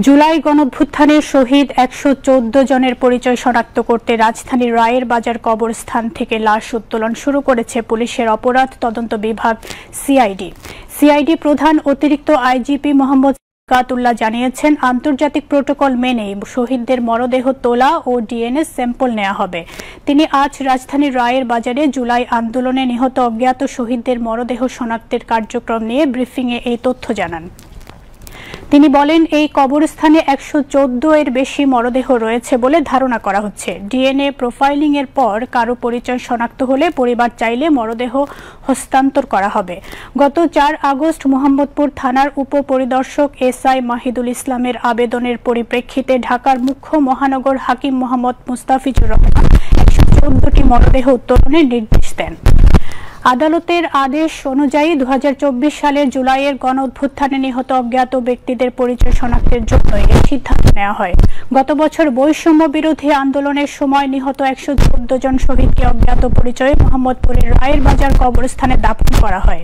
জুলাই গণঅভ্যুত্থানের শহীদ ১১৪ জনের পরিচয় শনাক্ত করতে রাজধানীর রায়ের বাজার কবরস্থান থেকে লাশ উত্তোলন শুরু করেছে পুলিশের অপরাধ তদন্ত বিভাগ সিআইডি। সিআইডি প্রধান অতিরিক্ত আইজিপি মোহাম্মদ কাতুল্লাহ জানিয়েছেন, আন্তর্জাতিক প্রোটোকল মেনে শহীদদের মরদেহ তোলা ও ডিএনএ স্যাম্পল নেওয়া হবে। তিনি আজ রাজধানীর রায়ের বাজারে জুলাই আন্দোলনে নিহত অজ্ঞাত শহীদদের মরদেহ শনাক্তের কার্যক্রম নিয়ে ব্রিফিংয়ে এই তথ্য জানান। তিনি বলেন, এই কবরস্থানে ১১৪ এর বেশি মরদেহ রয়েছে বলে ধারণা করা হচ্ছে। ডিএনএ প্রোফাইলিং এর পর কারো পরিচয় শনাক্ত হলে পরিবার চাইলে মরদেহ হস্তান্তর করা হবে। গত ৪ আগস্ট মোহাম্মদপুর থানার উপপরিদর্শক এসআই মাহিদুল ইসলামের আবেদনের পরিপ্রেক্ষিতে ঢাকার মুখ্য মহানগর হাকিম মোহাম্মদ মুস্তাফিজুর রহমান ১১৪টি মরদেহ উত্তোলনের নির্দেশ দেন। আদালতের আদেশ অনুযায়ী ২০২৪ সালের জুলাইয়ের গণঅভ্যুত্থানে নিহত অজ্ঞাত ব্যক্তিদের পরিচয় শনাক্তের জন্য এই সিদ্ধান্ত নেওয়া হয়। গত বছর বৈষম্য বিরোধী আন্দোলনের সময় নিহত ১১৪ জন শহীদকে অজ্ঞাত পরিচয়ে মোহাম্মদপুরের রায়ের বাজার কবরস্থানে দাফন করা হয়।